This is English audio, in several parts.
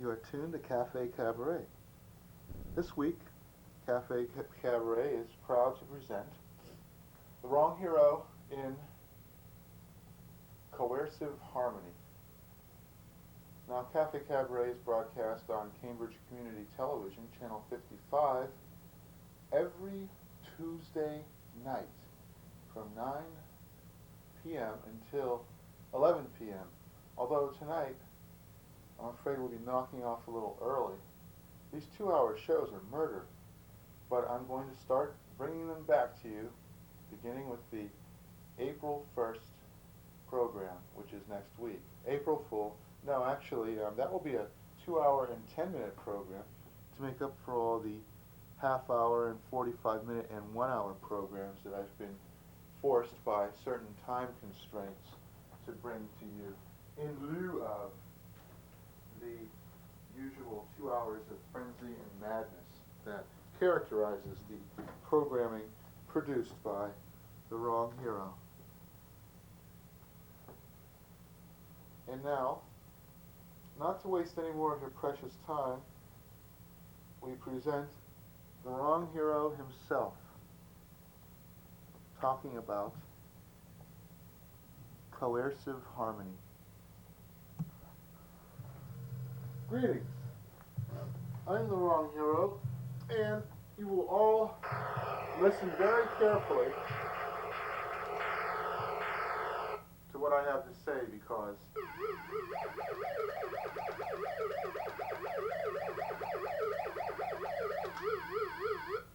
You are tuned to Cafe Cabaret. This week, Cafe Cabaret is proud to present The Wrong Hero in Coercive Harmony. Now, Cafe Cabaret is broadcast on Cambridge Community Television, Channel 55, every Tuesday night from 9 p.m. until 11 p.m. Although tonight, I'm afraid we'll be knocking off a little early. These 2-hour shows are murder, but I'm going to start bringing them back to you, beginning with the April 1st program, which is next week. April Fool. No, actually, that will be a 2-hour and 10-minute program to make up for all the half-hour and 45-minute and 1-hour programs that I've been forced by certain time constraints to bring to you in lieu of the usual 2 hours of frenzy and madness that characterizes the programming produced by The Wrong Hero. And now, not to waste any more of your precious time, we present The Wrong Hero himself, talking about Coercive Harmony. Greetings. I'm The Wrong Hero, and you will all listen very carefully to what I have to say, because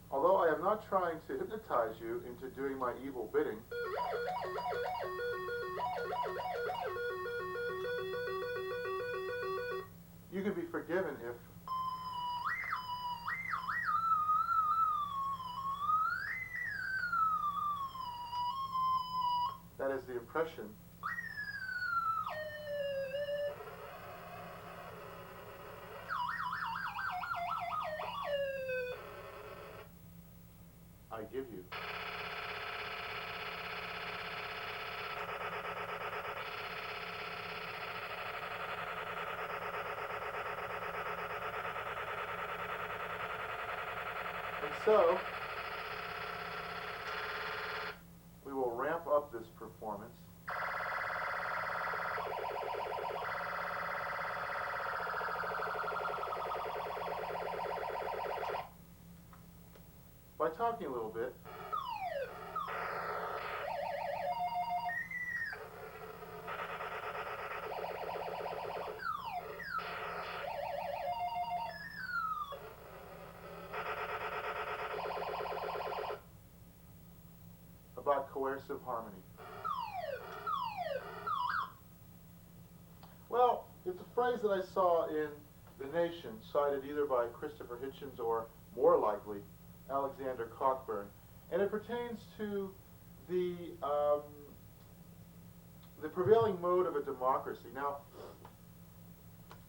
although I am not trying to hypnotize you into doing my evil bidding, you can be forgiven if that is the impression I give you. And so, we will ramp up this performance by talking a little bit about coercive harmony. Well, it's a phrase that I saw in The Nation, cited either by Christopher Hitchens or, more likely, Alexander Cockburn, and it pertains to the prevailing mode of a democracy. Now,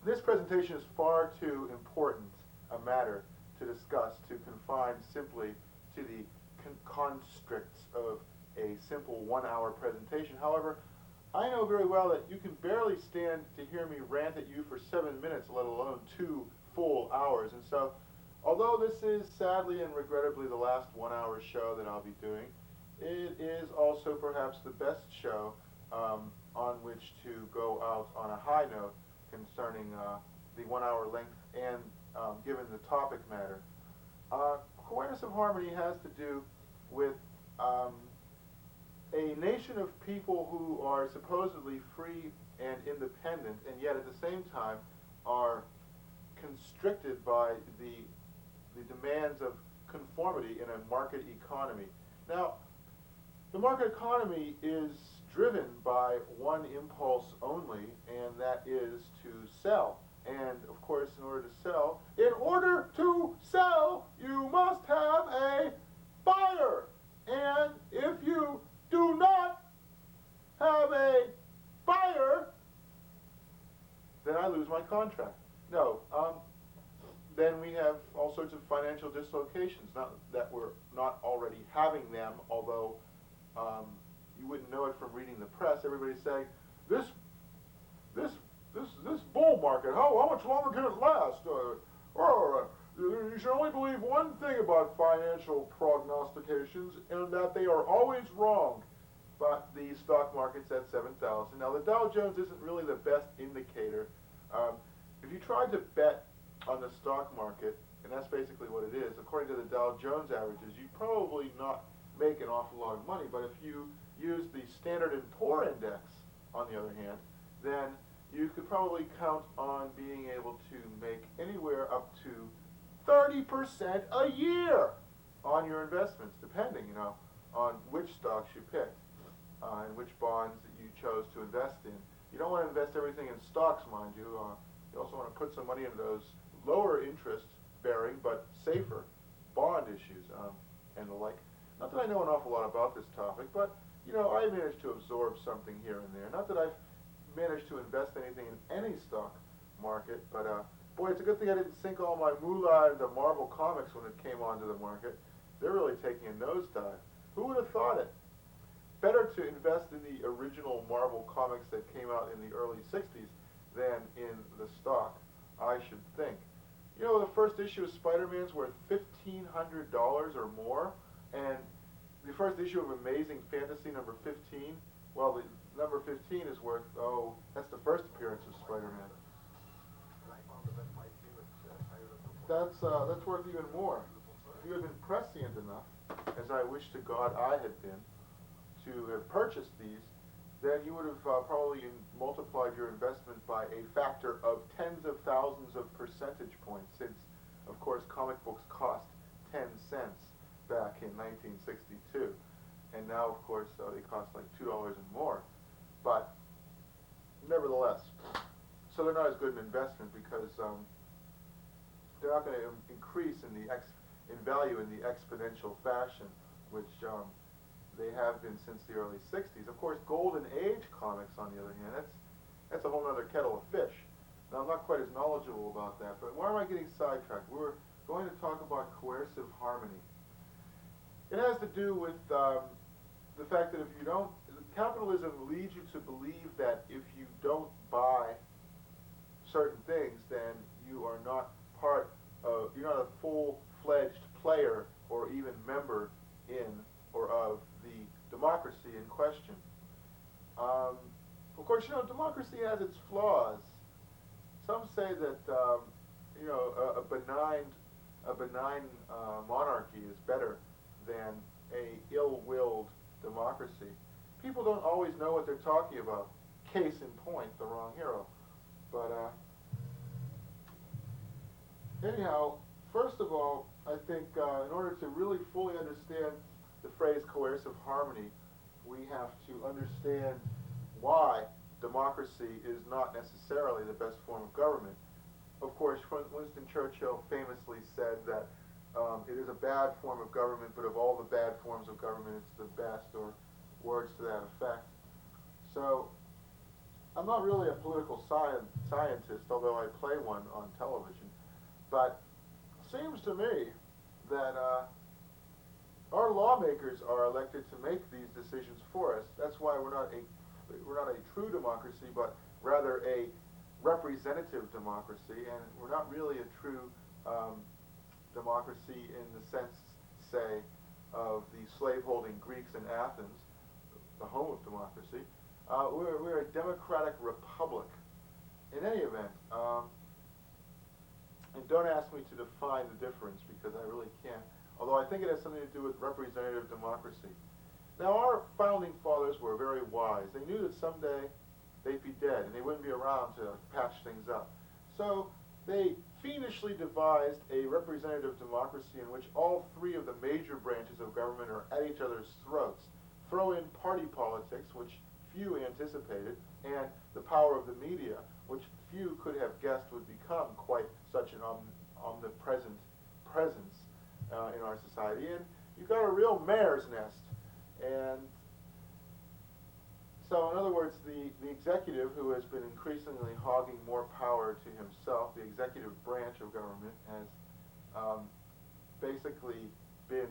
this presentation is far too important a matter to discuss, to confine simply to the constricts of a simple 1-hour presentation. However, I know very well that you can barely stand to hear me rant at you for 7 minutes, let alone 2 full hours. And so, although this is sadly and regrettably the last 1-hour show that I'll be doing, it is also perhaps the best show on which to go out on a high note concerning the 1-hour length and given the topic matter. Coercive harmony has to do with a nation of people who are supposedly free and independent, and yet at the same time are constricted by the demands of conformity in a market economy. Now, the market economy is driven by one impulse only, and that is to sell. And, of course, in order to sell, you must have a buyer. And if you do not have a buyer, then I lose my contract. No, then we have all sorts of financial dislocations. Not that we're not already having them, although you wouldn't know it from reading the press. Everybody's saying, this this bull market, how much longer can it last? You should only believe one thing about financial prognostications, and that they are always wrong. But the stock market's at 7,000. Now, the Dow Jones isn't really the best indicator. If you tried to bet on the stock market, and that's basically what it is, according to the Dow Jones averages, you'd probably not make an awful lot of money. But if you use the Standard & Poor Index, on the other hand, then you could probably count on being able to make anywhere up to 30% a year on your investments, depending, on which stocks you picked and which bonds that you chose to invest in. You don't want to invest everything in stocks, mind you. You also want to put some money into those lower interest-bearing but safer bond issues and the like. Not that I know an awful lot about this topic, but I managed to absorb something here and there. Not that I've managed to invest anything in any stock market, but boy, it's a good thing I didn't sink all my moolah into Marvel Comics when it came onto the market. They're really taking a nosedive. Who would have thought it? Better to invest in the original Marvel Comics that came out in the early 60s than in the stock, I should think. The first issue of Spider-Man's worth $1,500 or more, and the first issue of Amazing Fantasy number 15, well, the number 15 is worth, that's the first appearance of Spider-Man. That's worth even more. If you had been prescient enough, as I wish to God I had been, to have purchased these, then you would have probably multiplied your investment by a factor of tens of thousands of percentage points, since, of course, comic books cost 10 cents back in 1962. And now, of course, they cost like $2 and more. But, nevertheless, so they're not as good an investment because they're not going to increase in value in the exponential fashion, which they have been since the early 60s. Of course, Golden Age comics, on the other hand, that's a whole other kettle of fish. Now, I'm not quite as knowledgeable about that, but why am I getting sidetracked? We're going to talk about coercive harmony. It has to do with the fact that capitalism leads you to believe that if you don't buy certain things, then you are not you're not a full-fledged player or even member in or of the democracy in question. Of course, democracy has its flaws. Some say that a benign monarchy is better than a ill-willed democracy. People don't always know what they're talking about. Case in point, the wrong hero. But anyhow, first of all, I think in order to really fully understand the phrase coercive harmony, we have to understand why democracy is not necessarily the best form of government. Of course, Winston Churchill famously said that it is a bad form of government, but of all the bad forms of government, it's the best, or words to that effect. So, I'm not really a political scientist, although I play one on television, but it seems to me that our lawmakers are elected to make these decisions for us. That's why we're not a true democracy, but rather a representative democracy, and we're not really a true democracy in the sense, say, of the slaveholding Greeks in Athens, the home of democracy. We're a democratic republic. In any event, and don't ask me to define the difference because I really can't, although I think it has something to do with representative democracy. Now, our founding fathers were very wise. They knew that someday they'd be dead and they wouldn't be around to patch things up. So they fiendishly devised a representative democracy in which all three of the major branches of government are at each other's throats. Throw in party politics, which few anticipated, and the power of the media, which few could have guessed would become quite such an omnipresent presence in our society. And you've got a real mare's nest. And so, in other words, the executive, who has been increasingly hogging more power to himself, the executive branch of government, has basically been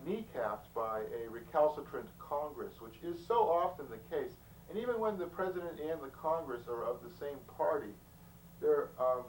kneecapped by a recalcitrant Congress, which is so often the case. And even when the president and the Congress are of the same party,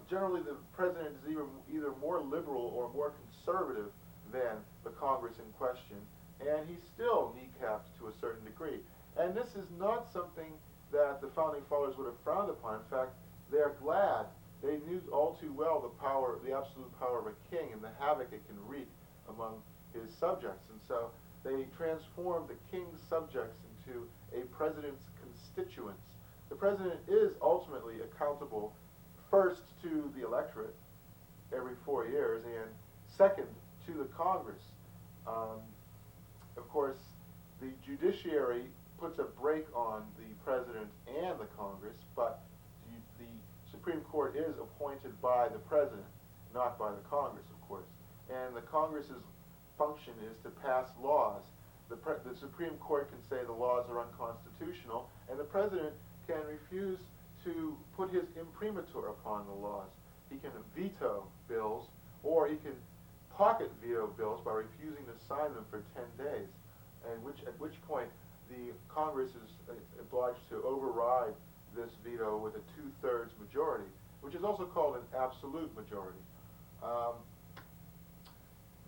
generally the president is either more liberal or more conservative than the Congress in question, and he's still kneecapped to a certain degree. And this is not something that the founding fathers would have frowned upon. In fact, they're glad. They knew all too well the absolute power of a king and the havoc it can wreak among his subjects. And so they transformed the king's subjects into a president's constituents. The president is ultimately accountable first to the electorate every 4 years and second to the Congress. Of course, the judiciary puts a brake on the president and the Congress, but the Supreme Court is appointed by the president, not by the Congress, of course. And the Congress's function is to pass laws. The Supreme Court can say the laws are unconstitutional, and the president can refuse to put his imprimatur upon the laws. He can veto bills, or he can pocket veto bills by refusing to sign them for 10 days, at which point the Congress is obliged to override this veto with a 2/3 majority, which is also called an absolute majority.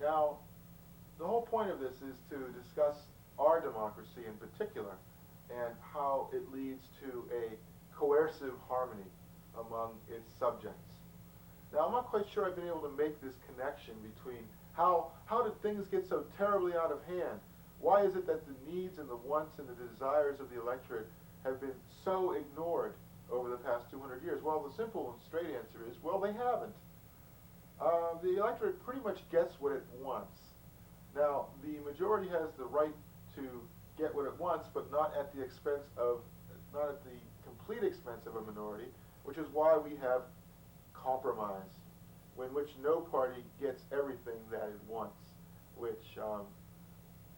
Now, the whole point of this is to discuss our democracy in particular and how it leads to a coercive harmony among its subjects. Now, I'm not quite sure I've been able to make this connection between how did things get so terribly out of hand? Why is it that the needs and the wants and the desires of the electorate have been so ignored over the past 200 years? Well, the simple and straight answer is, well, they haven't. The electorate pretty much gets what it wants. Now, the majority has the right to get what it wants, but not at the complete expense of a minority, which is why we have compromise, in which no party gets everything that it wants, which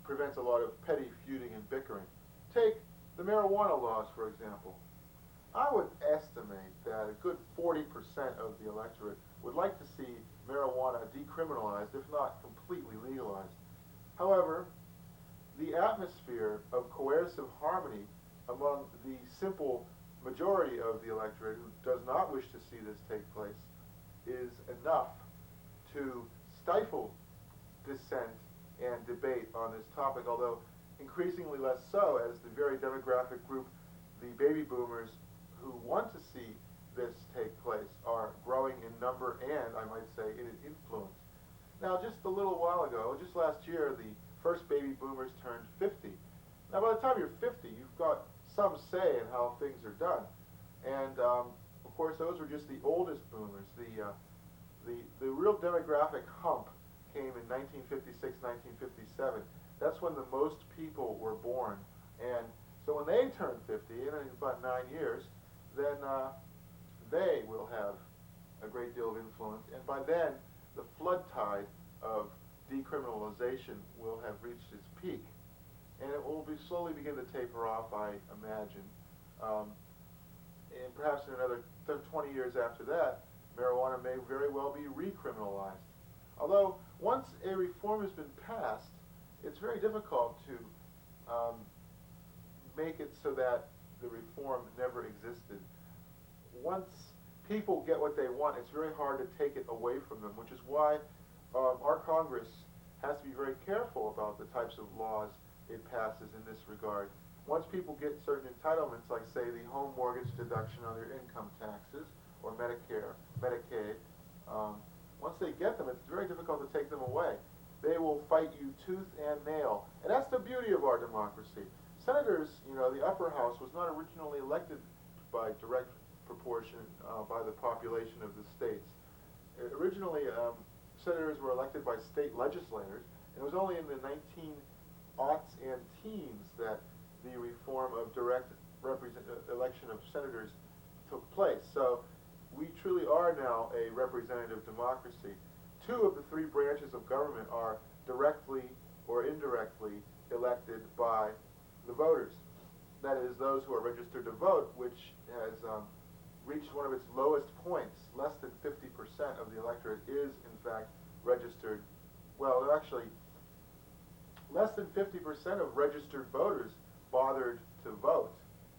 prevents a lot of petty feuding and bickering. Take the marijuana laws, for example. I would estimate that a good 40% of the electorate would like to see marijuana decriminalized, if not completely legalized. However, the atmosphere of coercive harmony among the simple majority of the electorate who does not wish to see this take place is enough to stifle dissent and debate on this topic, although increasingly less so as the very demographic group, the baby boomers, who want to see this take place are growing in number and, I might say, in influence. Now, just a little while ago, just last year, the first baby boomers turned 50. Now, by the time you're 50, you've got some say in how things are done. And, of course, those were just the oldest boomers. The real demographic hump came in 1956, 1957. That's when the most people were born. And so when they turn 50, in about 9 years, then they will have a great deal of influence. And by then, the flood tide of decriminalization will have reached its peak. And it will slowly begin to taper off, I imagine. And perhaps in another 20 years after that, marijuana may very well be recriminalized. Although, once a reform has been passed, it's very difficult to make it so that the reform never existed. Once people get what they want, it's very hard to take it away from them, which is why our Congress has to be very careful about the types of laws it passes in this regard. Once people get certain entitlements, like, say, the home mortgage deduction on their income taxes, or Medicare, Medicaid, once they get them, it's very difficult to take them away. They will fight you tooth and nail. And that's the beauty of our democracy. Senators, the upper house was not originally elected by direct proportion by the population of the states. Originally, senators were elected by state legislators, and it was only in the 19aughts and teens that the reform of direct election of senators took place. So we truly are now a representative democracy. 2 of the 3 branches of government are directly or indirectly elected by the voters. That is, those who are registered to vote, which has reached one of its lowest points. Less than 50% of the electorate is, in fact, registered. Well, actually, less than 50% of registered voters bothered to vote.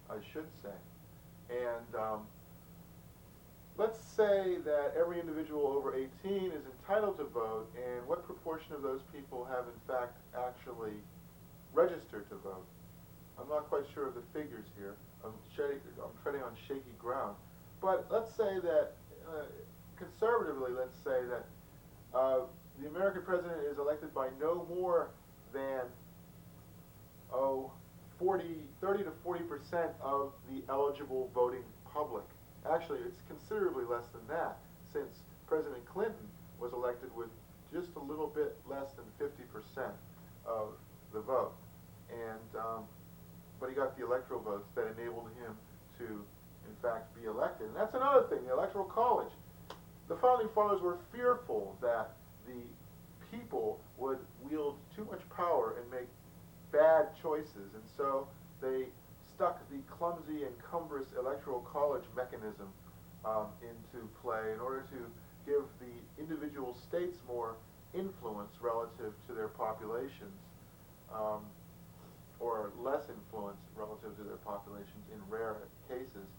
I should say. And let's say that every individual over 18 is entitled to vote, and what proportion of those people have in fact actually registered to vote? I'm not quite sure of the figures here. I'm treading on shaky ground. But let's say that, conservatively, let's say that the American president is elected by no more than 30 to 40% of the eligible voting public. Actually, it's considerably less than that, since President Clinton was elected with just a little bit less than 50% of the vote. And but he got the electoral votes that enabled him to, in fact, be elected. And that's another thing, the Electoral College. The Founding Fathers were fearful that the people would wield too much power and make bad choices, and so they stuck the clumsy and cumbrous Electoral College mechanism into play in order to give the individual states more influence relative to their populations, or less influence relative to their populations in rare cases.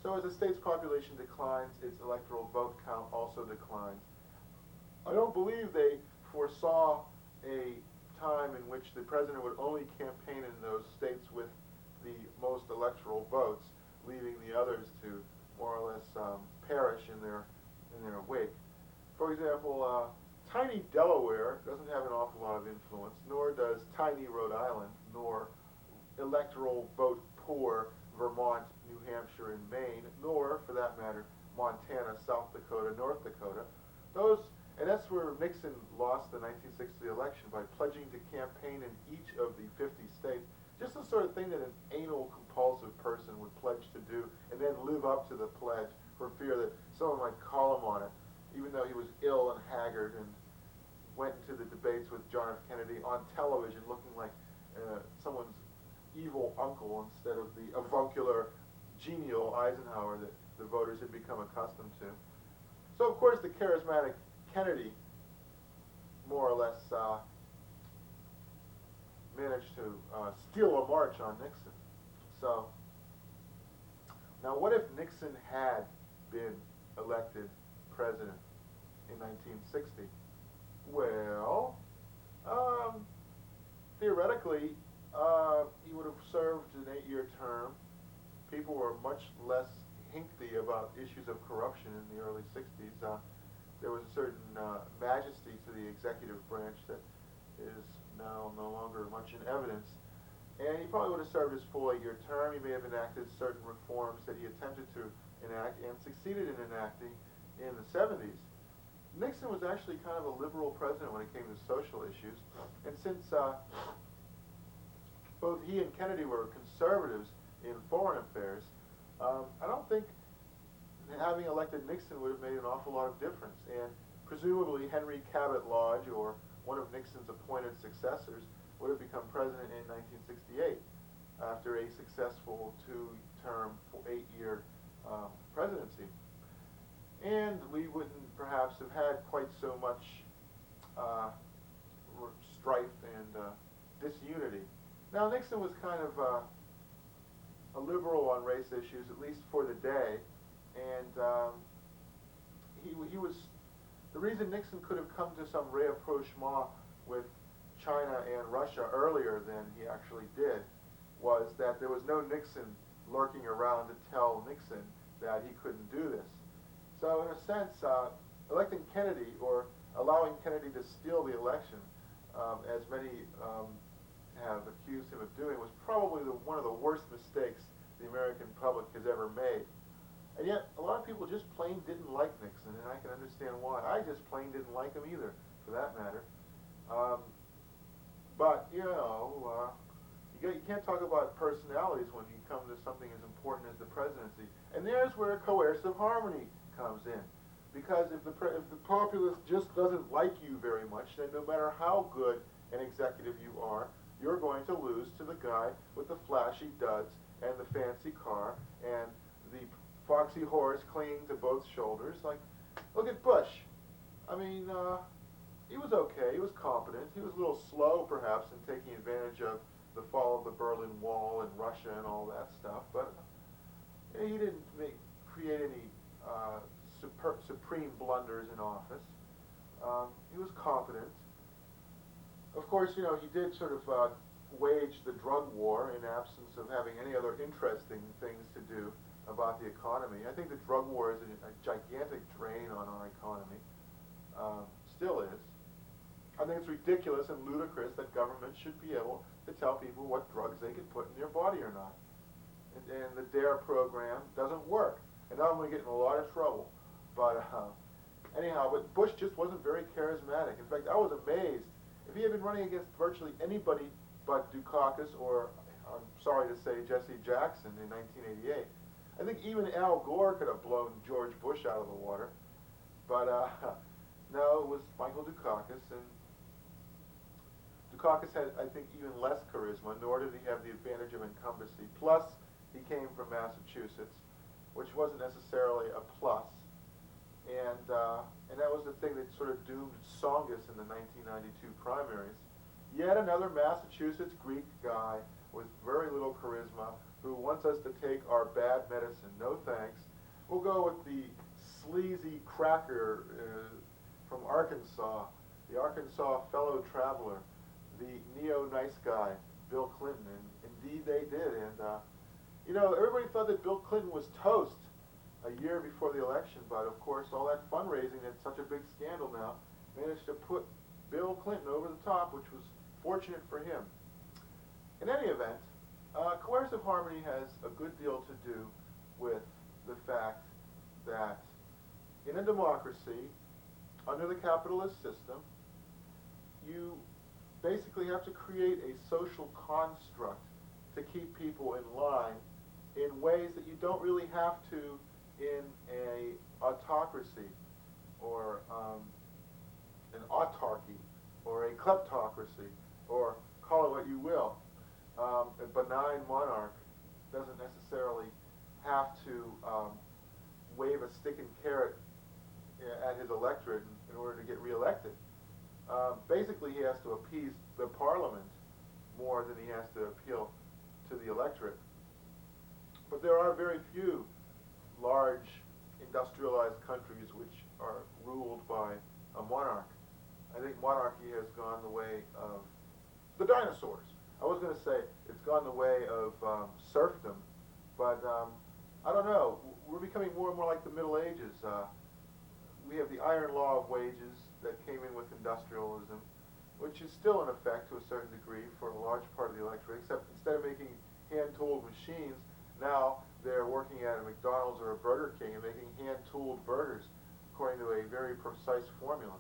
So as a state's population declines, its electoral vote count also declines. I don't believe they foresaw a time in which the president would only campaign in those states with the most electoral votes, leaving the others to more or less perish in their wake. For example, tiny Delaware doesn't have an awful lot of influence, nor does tiny Rhode Island, nor electoral vote poor Vermont, New Hampshire, and Maine, nor, for that matter, Montana, South Dakota, North Dakota. And that's where Nixon lost the 1960 election, by pledging to campaign in each of the 50 states. Just the sort of thing that an anal compulsive person would pledge to do, and then live up to the pledge for fear that someone might call him on it, even though he was ill and haggard and went into the debates with John F. Kennedy on television looking like someone's evil uncle instead of the avuncular, genial Eisenhower that the voters had become accustomed to. So, of course, the charismatic Kennedy more or less managed to steal a march on Nixon. So, now what if Nixon had been elected president in 1960? Well, theoretically, he would have served an 8-year term. People were much less hinky about issues of corruption in the early 60s. There was a certain majesty to the executive branch that is now no longer much in evidence. And he probably would have served his full 8-year term. He may have enacted certain reforms that he attempted to enact and succeeded in enacting in the 70s. Nixon was actually kind of a liberal president when it came to social issues. And since both he and Kennedy were conservatives in foreign affairs, I don't think having elected Nixon would have made an awful lot of difference. And presumably Henry Cabot Lodge, or one of Nixon's appointed successors, would have become president in 1968 after a successful 2-term, 8-year presidency. And we wouldn't perhaps have had quite so much strife and disunity. Now, Nixon was kind of a liberal on race issues, at least for the day, and he was, the reason Nixon could have come to some rapprochement with China and Russia earlier than he actually did was that there was no Nixon lurking around to tell Nixon that he couldn't do this. So in a sense, electing Kennedy, or allowing Kennedy to steal the election, as many have accused him of doing, was probably one of the worst mistakes the American public has ever made. And yet, a lot of people just plain didn't like Nixon, and I can understand why. I just plain didn't like him either, for that matter. But, you know, you can't talk about personalities when you come to something as important as the presidency. And there's where coercive harmony comes in. Because if the populace just doesn't like you very much, then no matter how good an executive you are, you're going to lose to the guy with the flashy duds and the fancy car and the foxy horse clinging to both shoulders. Like, look at Bush. I mean, he was okay. He was competent. He was a little slow, perhaps, in taking advantage of the fall of the Berlin Wall and Russia and all that stuff, but he didn't create any supreme blunders in office. He was competent. Of course, you know, he did sort of wage the drug war in absence of having any other interesting things to do about the economy. I think the drug war is a gigantic drain on our economy. Still is. I think it's ridiculous and ludicrous that government should be able to tell people what drugs they can put in their body or not. And the DARE program doesn't work. And now I'm going to get in a lot of trouble. But anyhow, but Bush just wasn't very charismatic. In fact, I was amazed. If he had been running against virtually anybody but Dukakis or, I'm sorry to say, Jesse Jackson in 1988, I think even Al Gore could have blown George Bush out of the water. But no, it was Michael Dukakis, and Dukakis had, I think, even less charisma, nor did he have the advantage of incumbency. Plus, he came from Massachusetts, which wasn't necessarily a plus. And that was the thing that sort of doomed Tsongas in the 1992 primaries. Yet another Massachusetts Greek guy with very little charisma who wants us to take our bad medicine. No thanks. We'll go with the sleazy cracker from Arkansas, the Arkansas fellow traveler, the neo-nice guy, Bill Clinton. And indeed they did. And, you know, everybody thought that Bill Clinton was toast a year before the election, but of course all that fundraising and such a big scandal now managed to put Bill Clinton over the top, which was fortunate for him. In any event, coercive harmony has a good deal to do with the fact that in a democracy, under the capitalist system, you basically have to create a social construct to keep people in line in ways that you don't really have to in a autocracy or an autarky or a kleptocracy, or call it what you will. A benign monarch doesn't necessarily have to wave a stick and carrot at his electorate in order to get reelected. Basically, he has to appease the parliament more than he has to appeal to the electorate. But there are very few large industrialized countries which are ruled by a monarch. I think monarchy has gone the way of the dinosaurs. I was going to say it's gone the way of serfdom, but I don't know. We're becoming more and more like the Middle Ages. We have the iron law of wages that came in with industrialism, which is still in effect to a certain degree for a large part of the electorate, except instead of making hand-tooled machines, now they're working at a McDonald's or a Burger King and making hand-tooled burgers according to a very precise formula.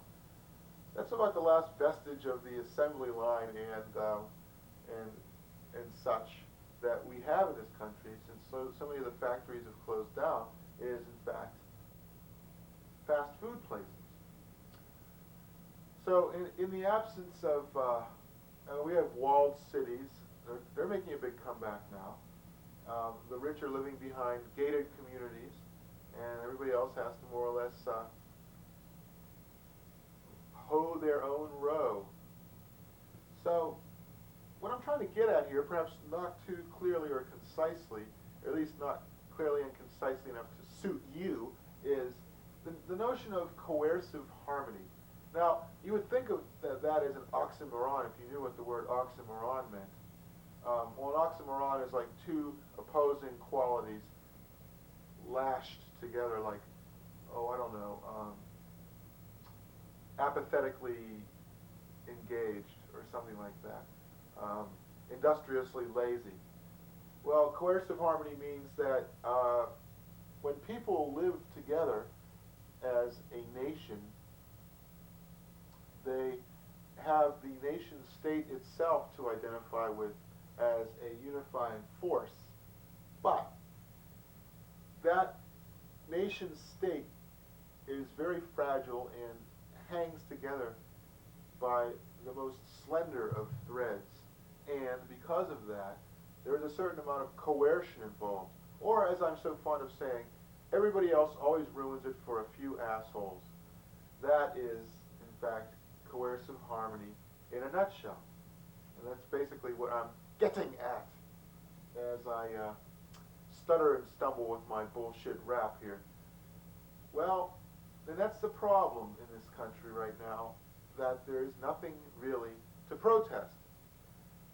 That's about the last vestige of the assembly line and such that we have in this country, since so many of the factories have closed down, is in fact fast food places. So in the absence of, we have walled cities. They're making a big comeback now. The rich are living behind gated communities, and everybody else has to more or less hoe their own row. So what I'm trying to get at here, perhaps not too clearly or concisely, or at least not clearly and concisely enough to suit you, is the notion of coercive harmony. Now, you would think of that as an oxymoron if you knew what the word oxymoron meant. Well, an oxymoron is like two opposing qualities lashed together, like, oh, I don't know, apathetically engaged or something like that. Industriously lazy. Well, coercive harmony means that when people live together as a nation, they have the nation state itself to identify with as a unifying force. But that nation state is very fragile and hangs together by the most slender of threads. And because of that, there is a certain amount of coercion involved. Or, as I'm so fond of saying, everybody else always ruins it for a few assholes. That is, in fact, coercive harmony in a nutshell. And that's basically what I'm getting at as I stutter and stumble with my bullshit rap here? Well, and that's the problem in this country right now, that there's nothing really to protest.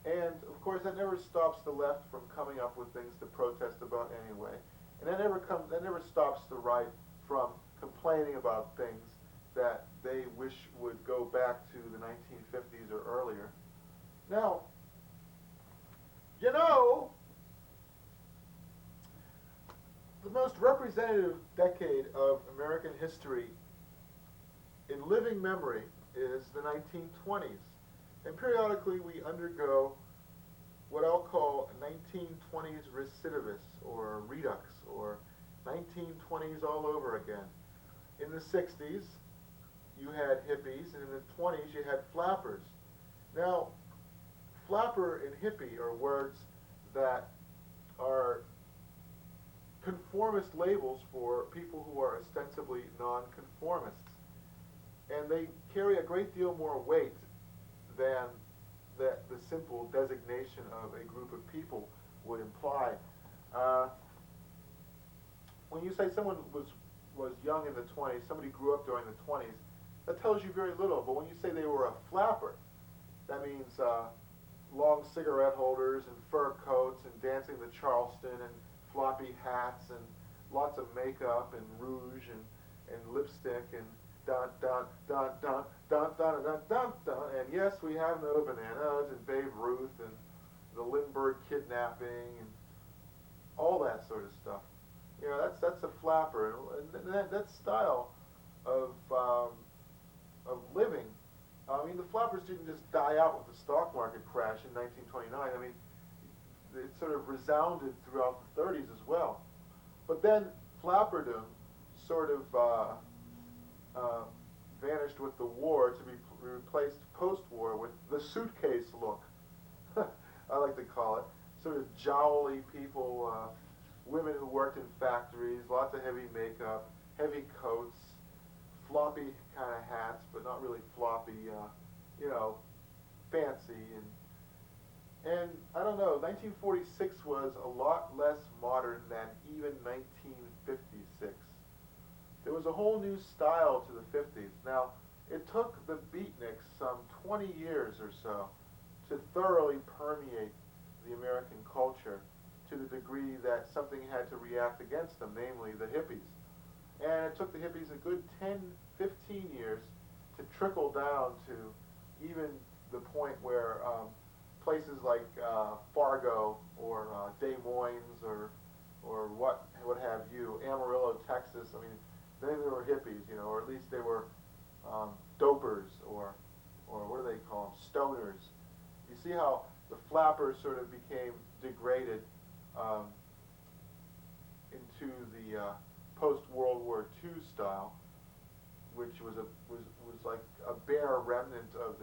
And of course that never stops the left from coming up with things to protest about anyway. And that never stops the right from complaining about things that they wish would go back to the 1950s or earlier. Now, you know, the most representative decade of American history in living memory is the 1920s. And periodically we undergo what I'll call 1920s recidivus or redux or 1920s all over again. In the 60s, you had hippies, and in the 20s, you had flappers. Now, flapper and hippie are words that are conformist labels for people who are ostensibly nonconformists. And they carry a great deal more weight than the simple designation of a group of people would imply. When you say someone was young in the 20s, somebody grew up during the 20s, that tells you very little. But when you say they were a flapper, that means long cigarette holders and fur coats and dancing the Charleston and floppy hats and lots of makeup and rouge and lipstick and dun dun dun dun dun dun dun dun dun. And yes, we have no bananas and Babe Ruth and the Lindbergh kidnapping and all that sort of stuff. You know, that's a flapper, and that style of living. I mean, the flappers didn't just die out with the stock market crash in 1929. I mean, it sort of resounded throughout the 30s as well. But then flapperdom sort of vanished with the war to be replaced post-war with the suitcase look, I like to call it. Sort of jowly people, women who worked in factories, lots of heavy makeup, heavy coats, floppy kind of hats, but not really floppy, you know, fancy. And I don't know, 1946 was a lot less modern than even 1956. There was a whole new style to the 50s. Now, it took the beatniks some 20 years or so to thoroughly permeate the American culture to the degree that something had to react against them, namely the hippies. And it took the hippies a good 10, 15 years to trickle down to even the point where places like Fargo or Des Moines or what have you, Amarillo, Texas, I mean, they were hippies, you know, or at least they were dopers or what do they call them, stoners. You see how the flappers sort of became degraded into the post-World War II style, which was like a bare remnant of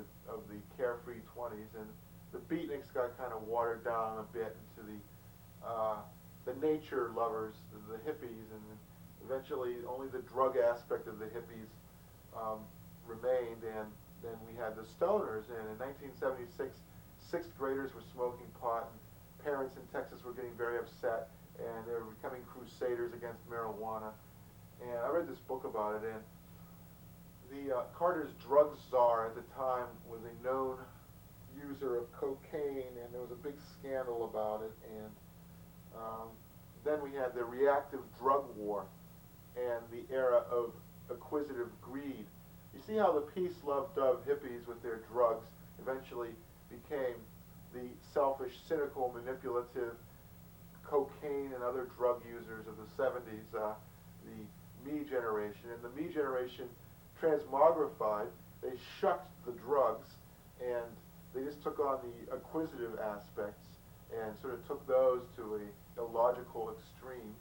the carefree 20s, and the beatniks got kind of watered down a bit into the nature lovers, the hippies, and eventually only the drug aspect of the hippies remained, and then we had the stoners, and in 1976, sixth graders were smoking pot, and parents in Texas were getting very upset, and they were becoming crusaders against marijuana. And I read this book about it, and the Carter's drug czar at the time was a known user of cocaine, and there was a big scandal about it, and then we had the reactive drug war and the era of acquisitive greed. You see how the peace-love-dove hippies with their drugs eventually became the selfish, cynical, manipulative cocaine and other drug users of the 70s, the me generation. And the me generation transmogrified. They shucked the drugs, and they just took on the acquisitive aspects and sort of took those to a illogical extreme.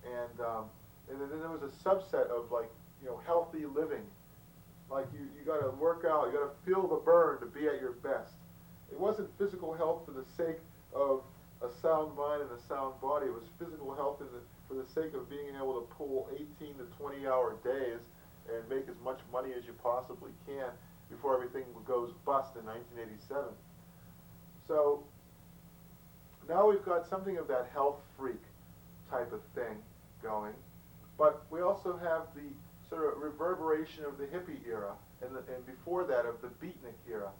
And then there was a subset of, like, you know, healthy living. Like you got to work out, you got to feel the burn to be at your best. It wasn't physical health for the sake of a sound mind and a sound body. It was physical health for the sake of being able to pull 18 to 20-hour days and make as much money as you possibly can before everything goes bust in 1987. So now we've got something of that health freak type of thing going, but we also have the sort of reverberation of the hippie era, and before that of the beatnik era.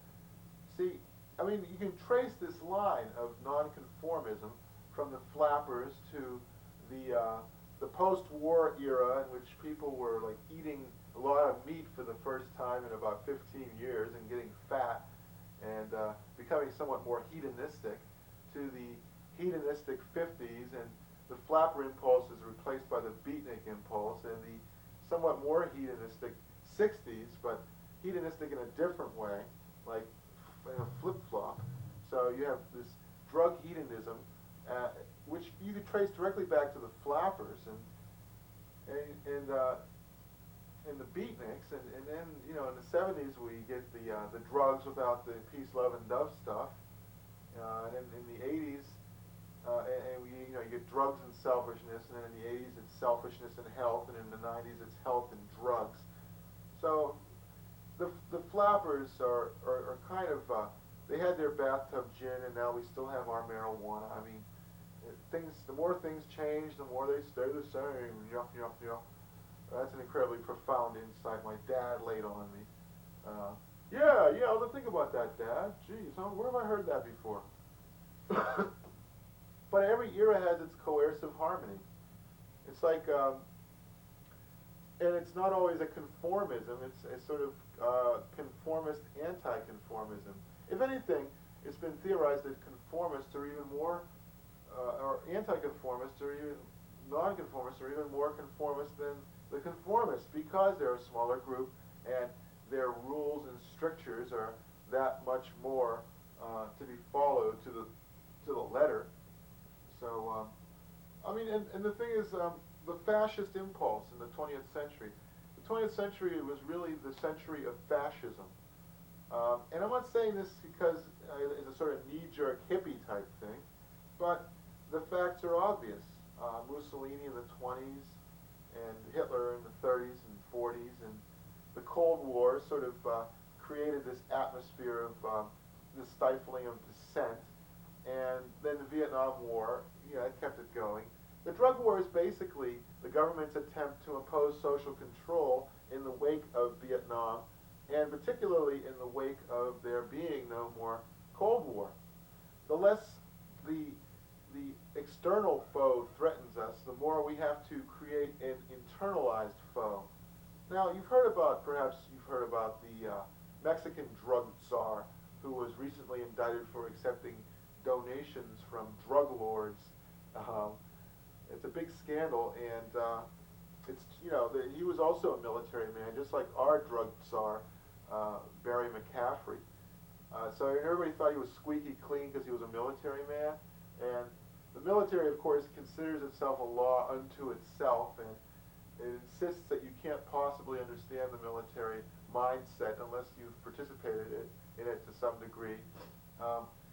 See, I mean, you can trace this line of nonconformism from the flappers to the post-war era, in which people were like eating a lot of meat for the first time in about 15 years and getting fat and becoming somewhat more hedonistic, to the hedonistic 50s, and the flapper impulse is replaced by the beatnik impulse, and the somewhat more hedonistic 60s, but hedonistic in a different way, like in a flip-flop. So you have this drug hedonism, which you could trace directly back to the flappers and the beatniks, and then in the 70s we get the drugs without the peace, love, and dove stuff, and then in the 80s, and you get drugs and selfishness, and then in the 80s it's selfishness and health, and in the 90s it's health and drugs. So the flappers are kind of, they had their bathtub gin, and now we still have our marijuana. I mean, the more things change, the more they stay the same. Yuck, yuck, yuck. That's an incredibly profound insight my dad laid on me. Yeah, let's think about that, Dad. Geez, where have I heard that before? But every era has its coercive harmony. It's like, and it's not always a conformism, it's a sort of conformist anti-conformism. If anything, it's been theorized that conformists are even more, or anti-conformists or even non-conformists are even more conformist than the conformists, because they're a smaller group and their rules and strictures are that much more to be followed to the letter. So, I mean, and the thing is, the fascist impulse in the 20th century. The 20th century was really the century of fascism. And I'm not saying this because it's a sort of knee-jerk hippie type thing, but the facts are obvious. Mussolini in the 20s, and Hitler in the 30s and 40s, and the Cold War sort of created this atmosphere of the stifling of dissent, and then the Vietnam War, it kept it going. The drug war is basically the government's attempt to impose social control in the wake of Vietnam, and particularly in the wake of there being no more Cold War. The less the external foe threatens us, the more we have to create an internalized foe. Now, perhaps you've heard about the Mexican drug czar, who was recently indicted for accepting donations from drug lords. It's a big scandal, and he was also a military man, just like our drug czar, Barry McCaffrey. So everybody thought he was squeaky clean because he was a military man, and the military, of course, considers itself a law unto itself, and it insists that you can't possibly understand the military mindset unless you've participated in it to some degree,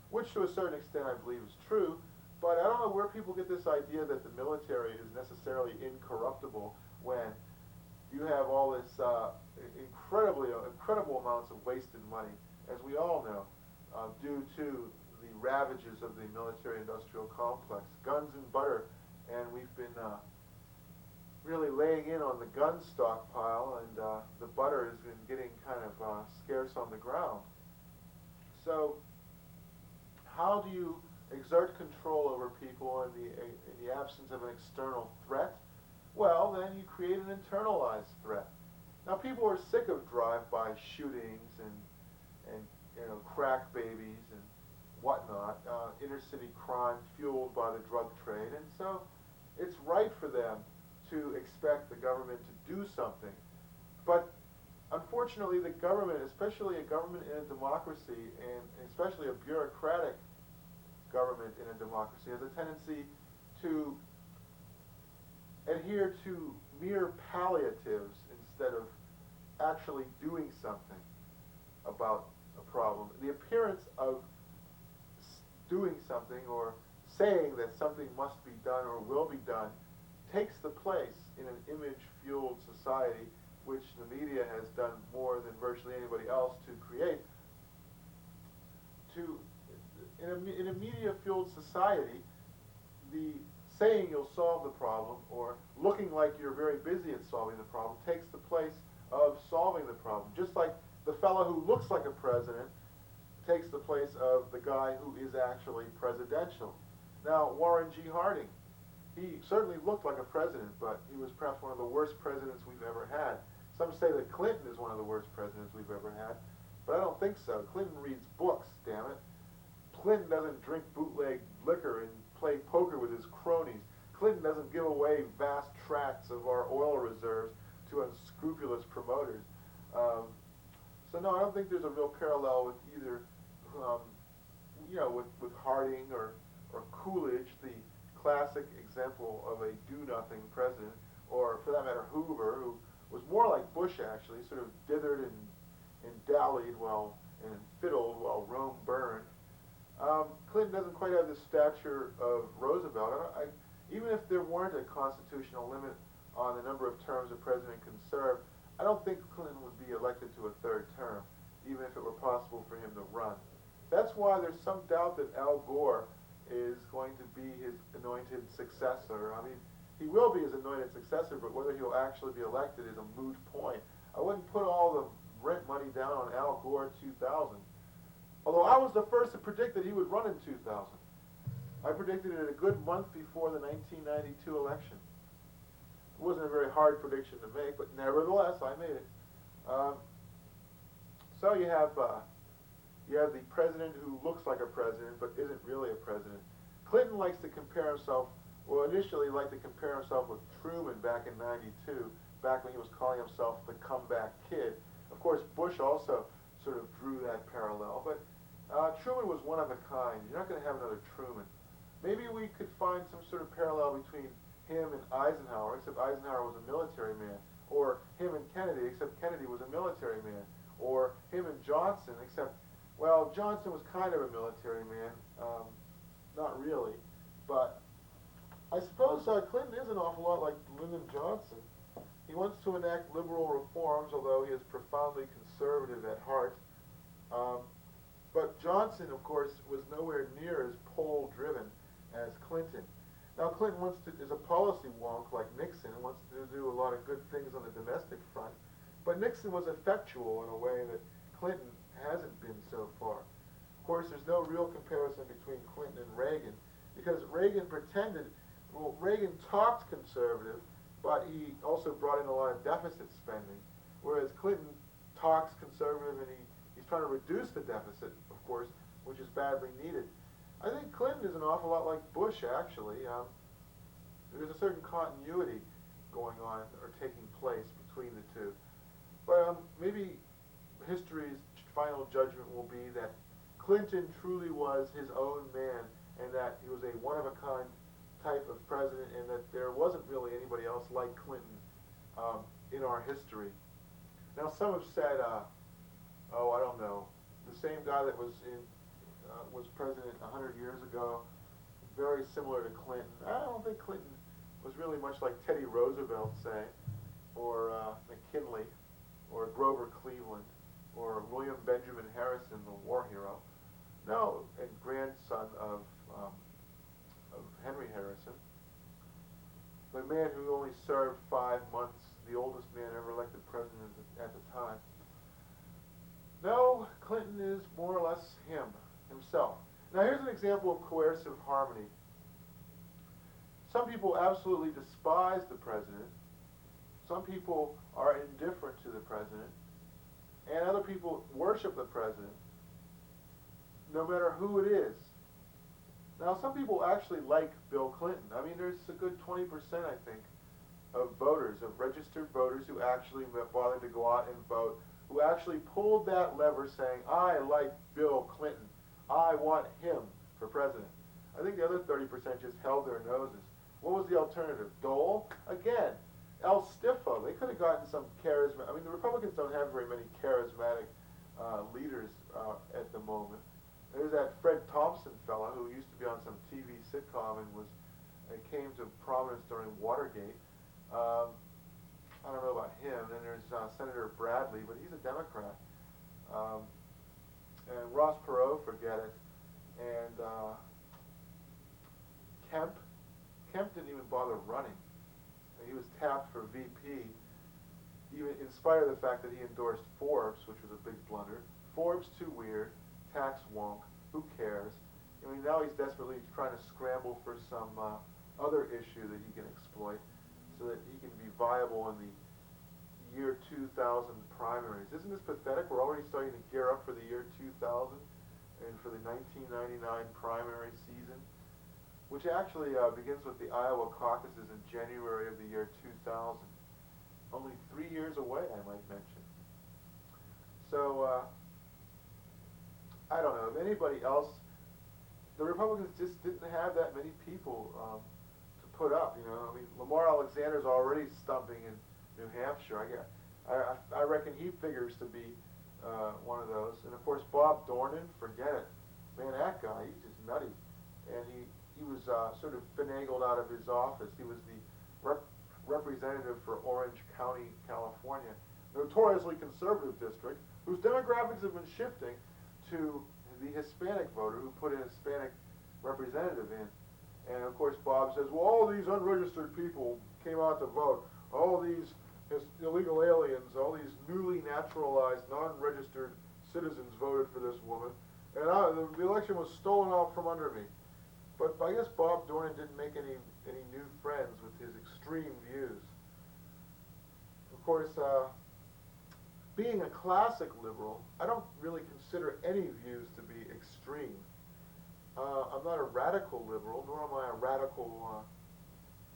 which to a certain extent I believe is true, but I don't know where people get this idea that the military is necessarily incorruptible when you have all this incredible amounts of wasted money, as we all know, due to the ravages of the military-industrial complex. Guns and butter, and we've been really laying in on the gun stockpile, and the butter has been getting kind of scarce on the ground. So how do you exert control over people in the absence of an external threat? Well, then you create an internalized threat. Now, people are sick of drive-by shootings and crack babies and whatnot, inner-city crime fueled by the drug trade, and so it's right for them to expect the government to do something. But unfortunately, the government, especially a government in a democracy, and especially a bureaucratic government in a democracy, has a tendency to adhere to mere palliatives instead of actually doing something about a problem. The appearance of doing something or saying that something must be done or will be done takes the place in an image-fueled society, which the media has done more than virtually anybody else to create, in in a media-fueled society, the saying you'll solve the problem or looking like you're very busy at solving the problem takes the place of solving the problem. Just like the fellow who looks like a president takes the place of the guy who is actually presidential. Now, Warren G. Harding, he certainly looked like a president, but he was perhaps one of the worst presidents we've ever had. Some say that Clinton is one of the worst presidents we've ever had, but I don't think so. Clinton reads books, damn it. Clinton doesn't drink bootleg liquor and play poker with his cronies. Clinton doesn't give away vast tracts of our oil reserves to unscrupulous promoters. So no, I don't think there's a real parallel with either, with Harding or Coolidge, the classic example of a do-nothing president, or for that matter, Hoover, who was more like Bush actually, sort of dithered and dallied and fiddled while Rome burned. Clinton doesn't quite have the stature of Roosevelt. Even if there weren't a constitutional limit on the number of terms a president can serve, I don't think Clinton would be elected to a third term, even if it were possible for him to run. That's why there's some doubt that Al Gore is going to be his anointed successor. I mean, he will be his anointed successor, but whether he'll actually be elected is a moot point. I wouldn't put all the rent money down on Al Gore 2000. Although I was the first to predict that he would run in 2000. I predicted it a good month before the 1992 election. It wasn't a very hard prediction to make, but nevertheless, I made it. So you have the president who looks like a president but isn't really a president. Clinton likes to compare himself, well, initially liked to compare himself with Truman back in '92, back when he was calling himself the comeback kid. Of course, Bush also sort of drew that parallel, but Truman was one of a kind. You're not going to have another Truman. Maybe we could find some sort of parallel between him and Eisenhower, except Eisenhower was a military man, or him and Kennedy, except Kennedy was a military man, or him and Johnson, except, well, Johnson was kind of a military man, not really, but I suppose Clinton is an awful lot like Lyndon Johnson. He wants to enact liberal reforms, although he is profoundly conservative at heart. But Johnson, of course, was nowhere near as poll-driven as Clinton. Now, Clinton is a policy wonk like Nixon and wants to do a lot of good things on the domestic front. But Nixon was effectual in a way that Clinton hasn't been so far. Of course, there's no real comparison between Clinton and Reagan because Reagan Reagan talked conservative, but he also brought in a lot of deficit spending, whereas Clinton talks conservative and he's trying to reduce the deficit, of course, which is badly needed. I think Clinton is an awful lot like Bush, actually. There's a certain continuity going on or taking place between the two. But maybe history's final judgment will be that Clinton truly was his own man and that he was a one-of-a-kind type of president and that there wasn't really anybody else like Clinton in our history. Now, some have said, I don't know, the same guy that was president 100 years ago, very similar to Clinton. I don't think Clinton was really much like Teddy Roosevelt, say, or McKinley, or Grover Cleveland, or William Benjamin Harrison, the war hero. No, and grandson of Henry Harrison, the man who only served 5 months, the oldest man ever elected president at the time. No, Clinton is more or less himself. Now here's an example of coercive harmony. Some people absolutely despise the president. Some people are indifferent to the president. And other people worship the president, no matter who it is. Now some people actually like Bill Clinton. I mean, there's a good 20%, I think, of voters, of registered voters who actually bothered to go out and vote, who actually pulled that lever saying, I like Bill Clinton. I want him for president. I think the other 30% just held their noses. What was the alternative? Dole? Again, El Stiffo. They could have gotten some charismatic. I mean, the Republicans don't have very many charismatic leaders at the moment. There's that Fred Thompson fella who used to be on some TV sitcom and came to prominence during Watergate. I don't know about him. Then there's Senator Bradley, but he's a Democrat. And Ross Perot, forget it. And Kemp didn't even bother running. He was tapped for VP, even in spite of the fact that he endorsed Forbes, which was a big blunder. Forbes too weird, tax wonk, who cares? I mean, now he's desperately trying to scramble for some other issue that he can exploit so that he can be viable in the year 2000 primaries. Isn't this pathetic? We're already starting to gear up for the year 2000 and for the 1999 primary season, which actually begins with the Iowa caucuses in January of the year 2000. Only 3 years away, I might mention. So, I don't know, if anybody else, the Republicans just didn't have that many people to put up, you know. I mean, Lamar Alexander's already stumping in New Hampshire. I reckon he figures to be one of those. And of course, Bob Dornan, forget it. Man, that guy, he's just nutty. And he was sort of finagled out of his office. He was the representative for Orange County, California, notoriously conservative district, whose demographics have been shifting to the Hispanic voter who put a Hispanic representative in. And of course Bob says, well, all these unregistered people came out to vote, all these illegal aliens, all these newly naturalized, non-registered citizens voted for this woman, and the election was stolen out from under me. But I guess Bob Dornan didn't make any new friends with his extreme views. Of course, being a classic liberal, I don't really consider any views to be extreme. I'm not a radical liberal, nor am I a radical,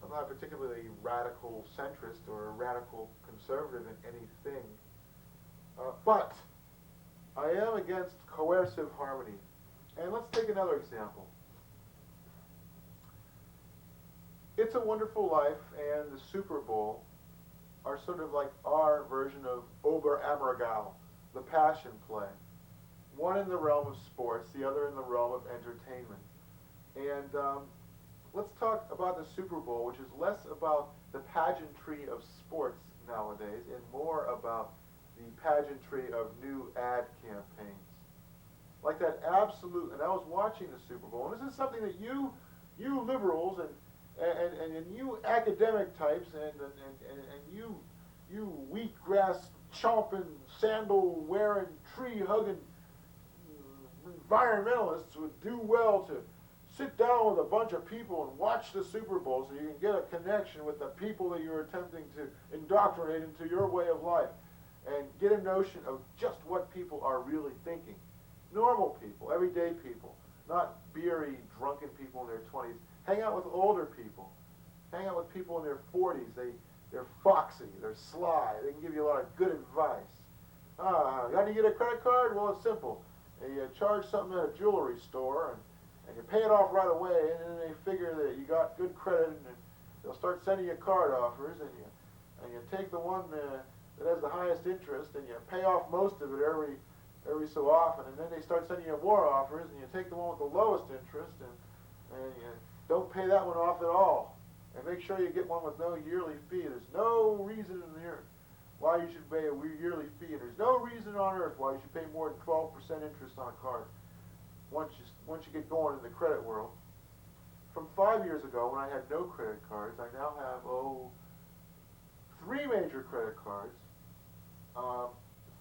I'm not a particularly radical centrist or a radical conservative in anything. But I am against coercive harmony. And let's take another example. It's a Wonderful Life and the Super Bowl are sort of like our version of Ober Ammergau, the Passion Play. One in the realm of sports, the other in the realm of entertainment. And let's talk about the Super Bowl, which is less about the pageantry of sports nowadays and more about the pageantry of new ad campaigns. Like that absolute, and I was watching the Super Bowl, and this is something that you liberals and you academic types and you wheatgrass chomping, sandal wearing, tree hugging environmentalists would do well to sit down with a bunch of people and watch the Super Bowl so you can get a connection with the people that you're attempting to indoctrinate into your way of life and get a notion of just what people are really thinking. Normal people, everyday people, not beery, drunken people in their 20s. Hang out with older people. Hang out with people in their 40s. They're foxy. They're sly. They can give you a lot of good advice. Got to get a credit card? Well, it's simple. You charge something at a jewelry store, and you pay it off right away, and then they figure that you got good credit, and they'll start sending you card offers, and you take the one that has the highest interest, and you pay off most of it every so often, and then they start sending you more offers, and you take the one with the lowest interest, and you don't pay that one off at all. And make sure you get one with no yearly fee. There's no reason in the earth why you should pay a yearly fee, and there's no reason on earth why you should pay more than 12% interest on a card once you get going in the credit world. From 5 years ago, when I had no credit cards, I now have 3 major credit cards,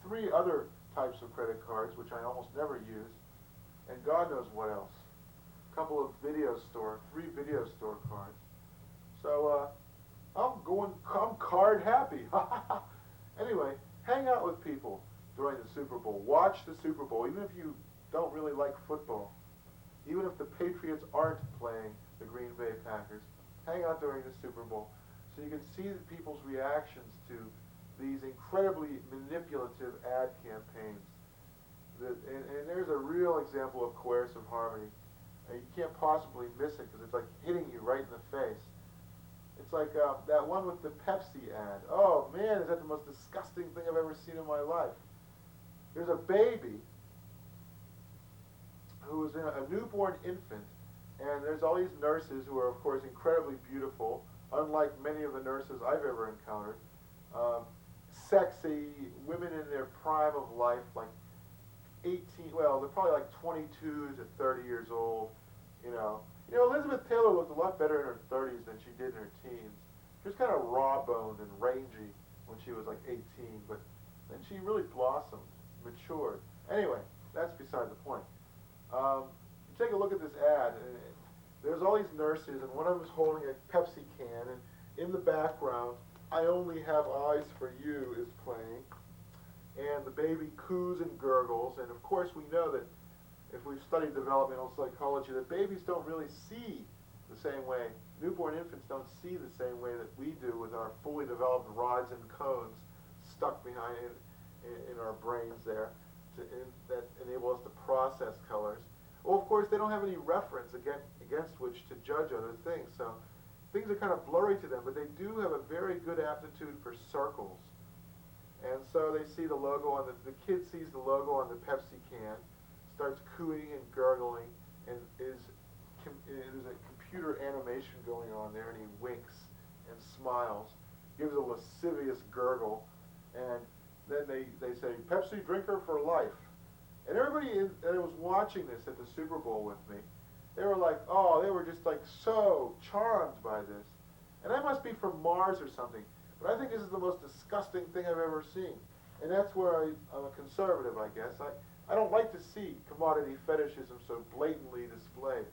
3 other types of credit cards which I almost never use, and God knows what else. A couple of 3 video store cards. So I'm card happy. Anyway, hang out with people during the Super Bowl. Watch the Super Bowl, even if you don't really like football. Even if the Patriots aren't playing the Green Bay Packers, hang out during the Super Bowl so you can see the people's reactions to these incredibly manipulative ad campaigns. And there's a real example of coercive harmony. You can't possibly miss it because it's like hitting you right in the face. It's like that one with the Pepsi ad. Oh man, is that the most disgusting thing I've ever seen in my life. There's a baby who is a newborn infant, and there's all these nurses who are, of course, incredibly beautiful, unlike many of the nurses I've ever encountered. Sexy, women in their prime of life, like 18, well, they're probably like 22 to 30 years old, you know. You know, Elizabeth Taylor looked a lot better in her 30s than she did in her teens. She was kind of raw-boned and rangy when she was like 18, but then she really blossomed, matured. Anyway, that's beside the point. You take a look at this ad, and there's all these nurses, and one of them is holding a Pepsi can, and in the background, "I Only Have Eyes for You" is playing, and the baby coos and gurgles, and of course we know that if we've studied developmental psychology, that babies don't really see the same way. Newborn infants don't see the same way that we do with our fully developed rods and cones stuck behind in our brains there that enable us to process colors. Well, of course, they don't have any reference against which to judge other things, so things are kind of blurry to them, but they do have a very good aptitude for circles. And so they see the logo on the kid sees the logo on the Pepsi can, starts cooing and gurgling, and there's a computer animation going on there, and he winks and smiles, gives a lascivious gurgle, and then they say, "Pepsi drinker for life." And everybody that was watching this at the Super Bowl with me, they were like, oh, they were just like so charmed by this. And I must be from Mars or something, but I think this is the most disgusting thing I've ever seen. And that's where I'm a conservative, I guess. I don't like to see commodity fetishism so blatantly displayed.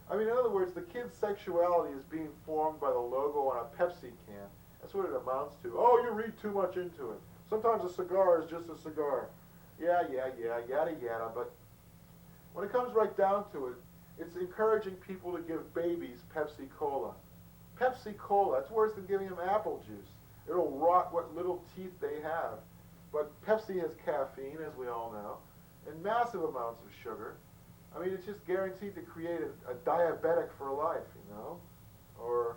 I mean, in other words, the kid's sexuality is being formed by the logo on a Pepsi can. That's what it amounts to. Oh, you read too much into it. Sometimes a cigar is just a cigar. Yeah, yada yada, but when it comes right down to it, it's encouraging people to give babies Pepsi Cola. Pepsi Cola, that's worse than giving them apple juice. It'll rot what little teeth they have. But Pepsi has caffeine, as we all know, and massive amounts of sugar. I mean, it's just guaranteed to create a diabetic for life, you know, or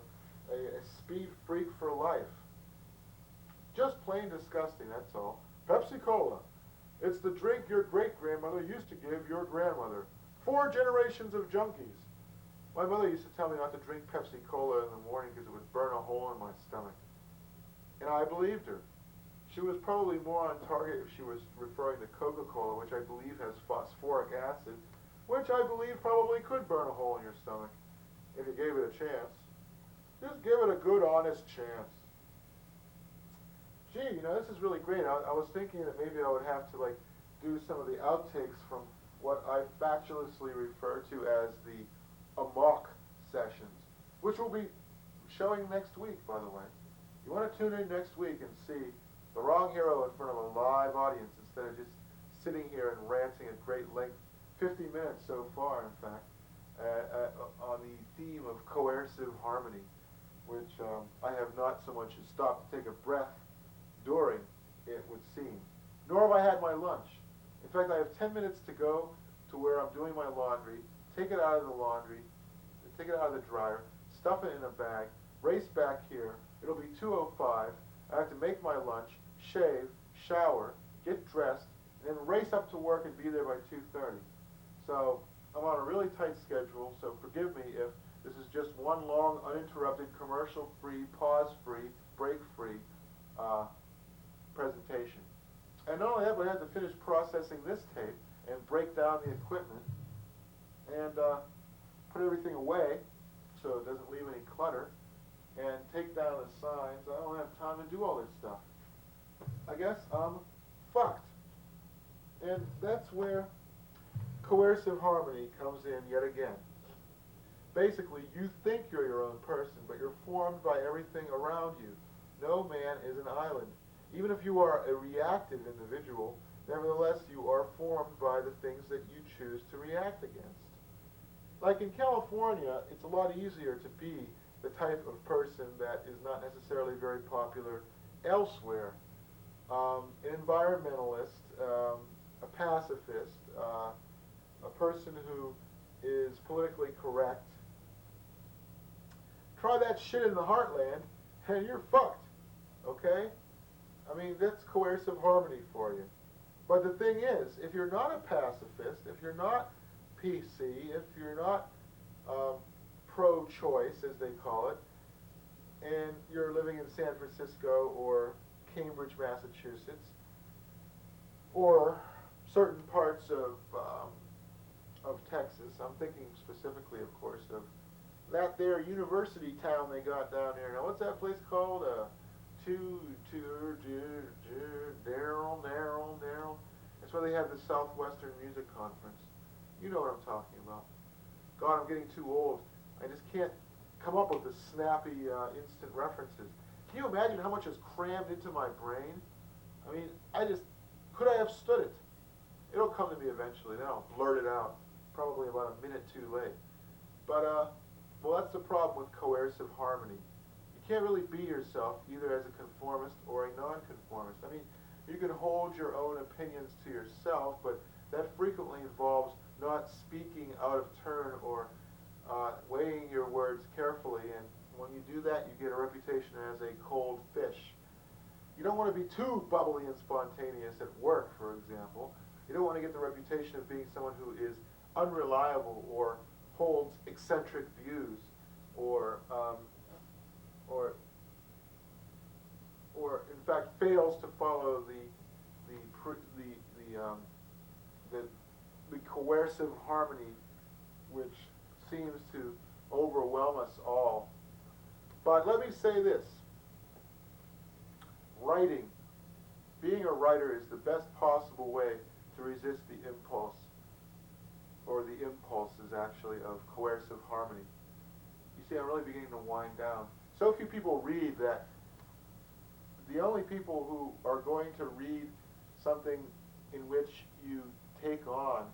a speed freak for life. Just plain disgusting, that's all. Pepsi Cola. It's the drink your great-grandmother used to give your grandmother. 4 generations of junkies. My mother used to tell me not to drink Pepsi Cola in the morning because it would burn a hole in my stomach. And I believed her. She was probably more on target if she was referring to Coca-Cola, which I believe has phosphoric acid, which I believe probably could burn a hole in your stomach if you gave it a chance. Just give it a good, honest chance. Gee, you know, this is really great. I was thinking that maybe I would have to, like, do some of the outtakes from what I fatuously refer to as the amok sessions, which will be showing next week, by the way. You want to tune in next week and see the wrong hero in front of a live audience instead of just sitting here and ranting at great length, 50 minutes so far, in fact, on the theme of coercive harmony, which I have not so much as stopped to take a breath during, it would seem. Nor have I had my lunch. In fact, I have 10 minutes to go to where I'm doing my laundry, take it out of the laundry, take it out of the dryer, stuff it in a bag, race back here. It'll be 2:05. I have to make my lunch, shave, shower, get dressed, and then race up to work and be there by 2:30. So I'm on a really tight schedule, so forgive me if this is just one long, uninterrupted, commercial-free, pause-free, break-free presentation. And not only that, but I have to finish processing this tape and break down the equipment and put everything away so it doesn't leave any clutter and take down the signs. I don't have time to do all this stuff. I guess I'm fucked. And that's where coercive harmony comes in yet again. Basically, you think you're your own person, but you're formed by everything around you. No man is an island. Even if you are a reactive individual, nevertheless you are formed by the things that you choose to react against. Like in California, it's a lot easier to be the type of person that is not necessarily very popular elsewhere. An environmentalist, a pacifist, a person who is politically correct. Try that shit in the heartland, and you're fucked, okay? I mean, that's coercive harmony for you. But the thing is, if you're not a pacifist, if you're not PC, if you're not pro-choice, as they call it, and you're living in San Francisco or Cambridge, Massachusetts, or certain parts Texas. I'm thinking specifically, of course, of that there university town they got down there. Now, what's that place called? Daryl. That's where they have the Southwestern Music Conference. You know what I'm talking about. God, I'm getting too old. I just can't come up with the snappy, instant references. Can you imagine how much is crammed into my brain? I mean, could I have stood it? It'll come to me eventually, then I'll blurt it out, probably about a minute too late. But, well, that's the problem with coercive harmony. You can't really be yourself, either as a conformist or a nonconformist. I mean, you can hold your own opinions to yourself, but that frequently involves not speaking out of turn or weighing your words carefully, and when you do that, you get a reputation as a cold fish. You don't want to be too bubbly and spontaneous at work, for example. You don't want to get the reputation of being someone who is unreliable or holds eccentric views or in fact fails to follow the coercive harmony which seems to overwhelm us all. But let me say this. Writing, being a writer is the best possible way to resist the impulse, or the impulses actually, of coercive harmony. You see, I'm really beginning to wind down. So few people read that the only people who are going to read something in which you take on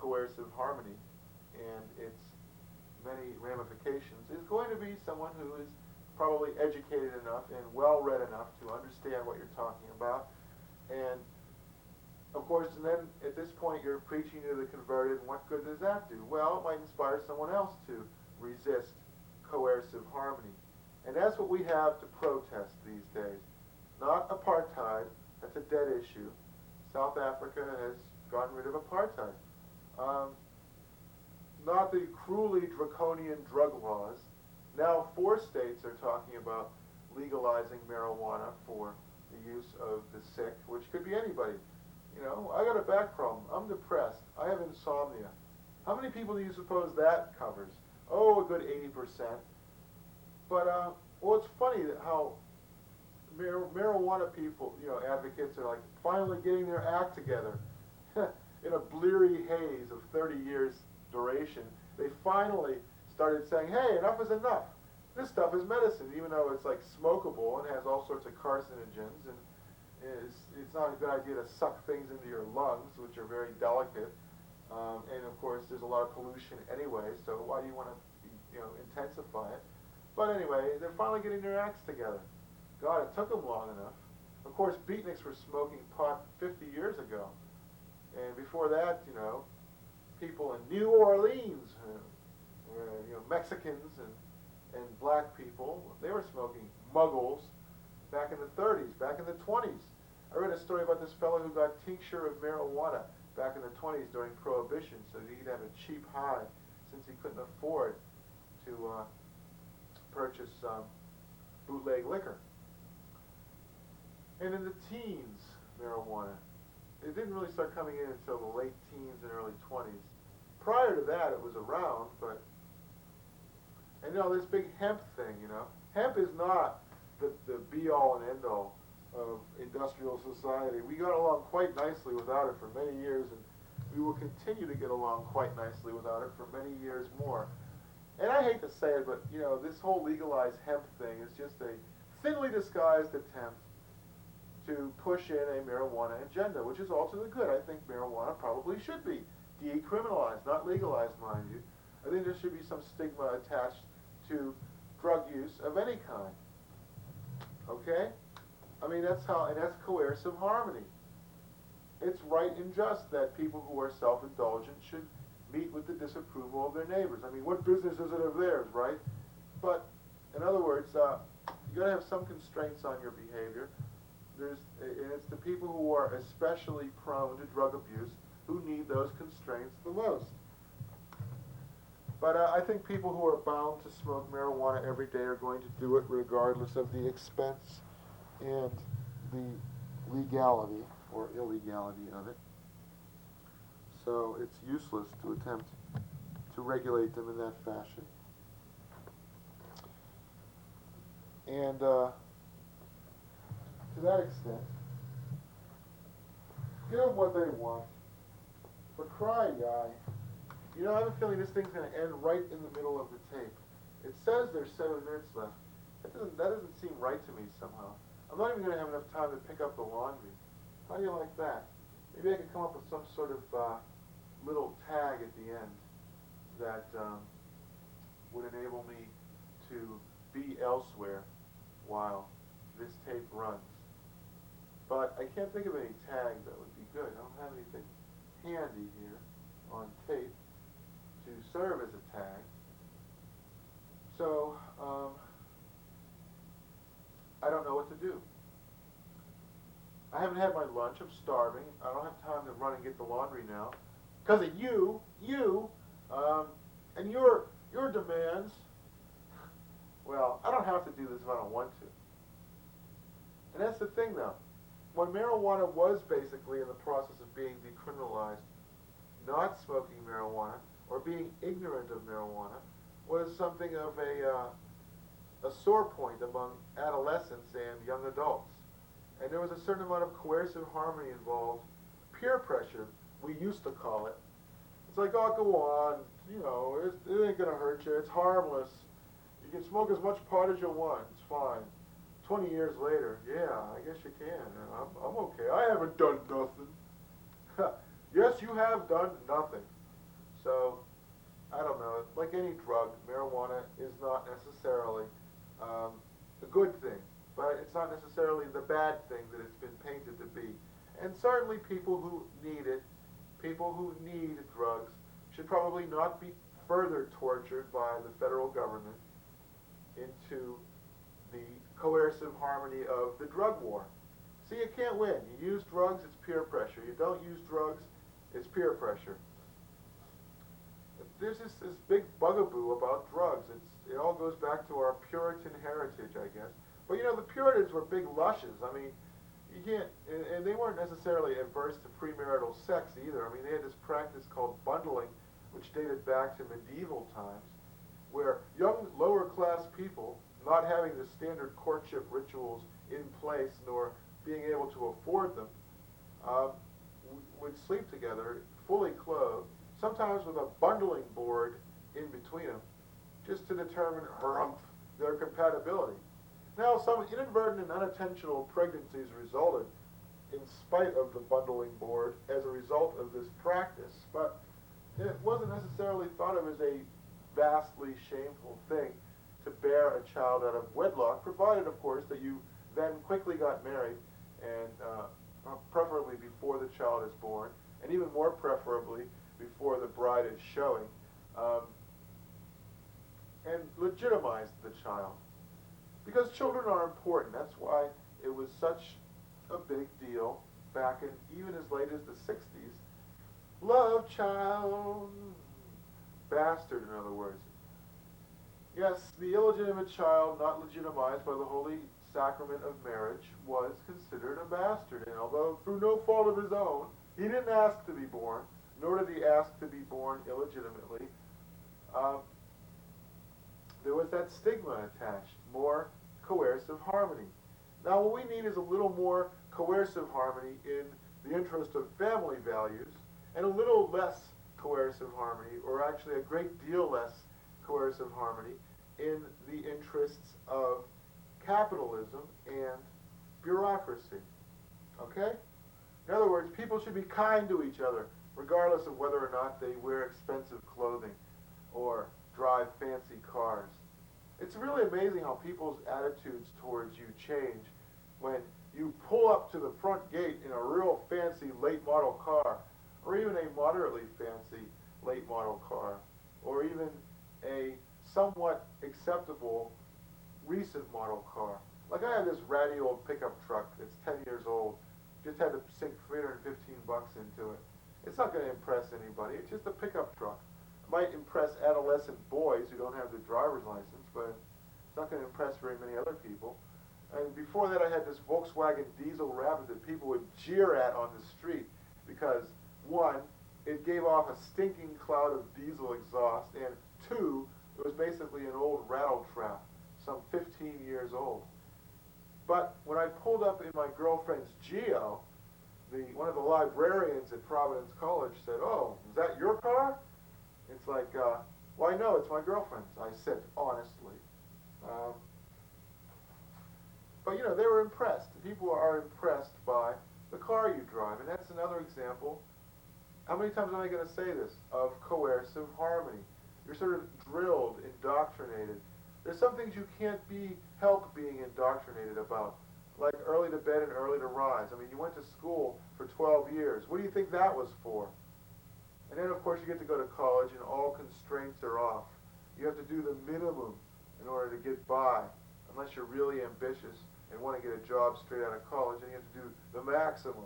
coercive harmony and its many ramifications is going to be someone who is probably educated enough and well-read enough to understand what you're talking about. And of course, and then at this point you're preaching to the converted, and what good does that do? Well, it might inspire someone else to resist coercive harmony. And that's what we have to protest these days. Not apartheid, that's a dead issue. South Africa has gotten rid of apartheid. Not the cruelly draconian drug laws. Now 4 states are talking about legalizing marijuana for the use of the sick, which could be anybody. You know, I got a back problem. I'm depressed. I have insomnia. How many people do you suppose that covers? Oh, a good 80%. But, well, it's funny that how marijuana people, you know, advocates are like finally getting their act together. In a bleary haze of 30 years duration, they finally started saying, hey, enough is enough. This stuff is medicine, even though it's like smokable and has all sorts of carcinogens, and it's not a good idea to suck things into your lungs, which are very delicate. And of course, there's a lot of pollution anyway, so why do you want to, you know, intensify it? But anyway, they're finally getting their acts together. God, it took them long enough. Of course, beatniks were smoking pot 50 years ago. And before that, you know, people in New Orleans, you know, Mexicans and black people, they were smoking muggles back in the 30s, back in the 20s. I read a story about this fellow who got tincture of marijuana back in the 20s during Prohibition so that he'd have a cheap high since he couldn't afford to purchase bootleg liquor. And in the teens, marijuana. It didn't really start coming in until the late teens and early 20s. Prior to that, it was around, but... And, you know, this big hemp thing, you know. Hemp is not the be-all and end-all of industrial society. We got along quite nicely without it for many years, and we will continue to get along quite nicely without it for many years more. And I hate to say it, but, you know, this whole legalized hemp thing is just a thinly disguised attempt to push in a marijuana agenda, which is all to the good. I think marijuana probably should be decriminalized, not legalized, mind you. I think there should be some stigma attached to drug use of any kind. Okay? I mean, that's how, and that's coercive harmony. It's right and just that people who are self-indulgent should meet with the disapproval of their neighbors. I mean, what business is it of theirs, right? But, in other words, you got to have some constraints on your behavior. And it's the people who are especially prone to drug abuse who need those constraints the most. But I think people who are bound to smoke marijuana every day are going to do it regardless of the expense and the legality or illegality of it. So it's useless to attempt to regulate them in that fashion. And to that extent, give them what they want. For cry, guy. You know, I have a feeling this thing's going to end right in the middle of the tape. It says there's 7 minutes left. That doesn't seem right to me somehow. I'm not even going to have enough time to pick up the laundry. How do you like that? Maybe I could come up with some sort of little tag at the end that would enable me to be elsewhere while this tape runs. But I can't think of any tag that would be good. I don't have anything handy here on tape to serve as a tag. So, I don't know what to do. I haven't had my lunch. I'm starving. I don't have time to run and get the laundry now. Because of you, and your demands. Well, I don't have to do this if I don't want to. And that's the thing, though. When marijuana was basically in the process of being decriminalized, not smoking marijuana or being ignorant of marijuana was something of a sore point among adolescents and young adults. And there was a certain amount of coercive harmony involved, peer pressure, we used to call it. It's like, oh, go on, you know, it ain't gonna hurt you, it's harmless. You can smoke as much pot as you want, it's fine. 20 years later, yeah, I guess you can. I'm okay. I haven't done nothing. Yes, you have done nothing. So, I don't know. Like any drug, marijuana is not necessarily a good thing, but it's not necessarily the bad thing that it's been painted to be. And certainly people who need it, people who need drugs, should probably not be further tortured by the federal government into the coercive harmony of the drug war. See, you can't win. You use drugs, it's peer pressure. You don't use drugs, it's peer pressure. There's this big bugaboo about drugs. It all goes back to our Puritan heritage, I guess. But you know, the Puritans were big lushes. I mean, you can't, and they weren't necessarily averse to premarital sex either. I mean, they had this practice called bundling, which dated back to medieval times, where young lower class people, not having the standard courtship rituals in place nor being able to afford them, would sleep together fully clothed, sometimes with a bundling board in between them, just to determine their compatibility. Now, some inadvertent and unintentional pregnancies resulted in spite of the bundling board as a result of this practice, but it wasn't necessarily thought of as a vastly shameful thing to bear a child out of wedlock, provided, of course, that you then quickly got married, and preferably before the child is born, and even more preferably before the bride is showing, and legitimized the child. Because children are important. That's why it was such a big deal back in even as late as the 60s. Love child. Bastard, in other words. Yes, the illegitimate child not legitimized by the holy sacrament of marriage was considered a bastard. And although through no fault of his own, he didn't ask to be born, nor did he ask to be born illegitimately, there was that stigma attached, more coercive harmony. Now what we need is a little more coercive harmony in the interest of family values, and a little less coercive harmony, or actually a great deal less coercive harmony, in the interests of capitalism and bureaucracy. Okay? In other words, people should be kind to each other, regardless of whether or not they wear expensive clothing or drive fancy cars. It's really amazing how people's attitudes towards you change when you pull up to the front gate in a real fancy late model car, or even a moderately fancy late model car, or even a somewhat acceptable recent model car. Like I have this ratty old pickup truck that's 10 years old, just had to sink $315 into it. It's not going to impress anybody, it's just a pickup truck. It might impress adolescent boys who don't have their driver's license, but it's not going to impress very many other people. And before that I had this Volkswagen diesel Rabbit that people would jeer at on the street because, one, it it gave off a stinking cloud of diesel exhaust, and two, it was basically an old rattle trap, some 15 years old. But when I pulled up in my girlfriend's Geo, one of the librarians at Providence College said, "Oh, is that your car?" It's like, "Why, no, it's my girlfriend's," I said honestly. But, you know, they were impressed. People are impressed by the car you drive, and that's another example. How many times am I going to say this? Of coercive harmony. You're sort of drilled, indoctrinated. There's some things you can't help being indoctrinated about, like early to bed and early to rise. I mean, you went to school for 12 years. What do you think that was for? And then, of course, you get to go to college, and all constraints are off. You have to do the minimum in order to get by, unless you're really ambitious and want to get a job straight out of college, and you have to do the maximum.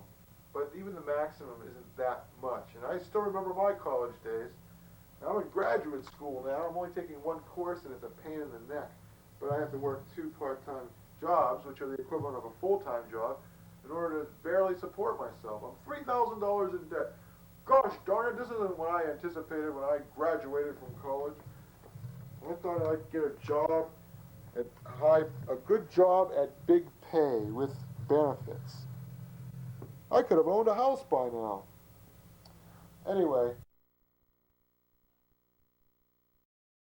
But even the maximum isn't that much. And I still remember my college days. Now, I'm in graduate school now. I'm only taking one course, and it's a pain in the neck. But I have to work 2 part-time jobs, which are the equivalent of a full-time job, in order to barely support myself. I'm $3,000 in debt. Gosh darn it, this isn't what I anticipated when I graduated from college. I thought I'd get a job a good job at big pay with benefits. I could have owned a house by now. Anyway,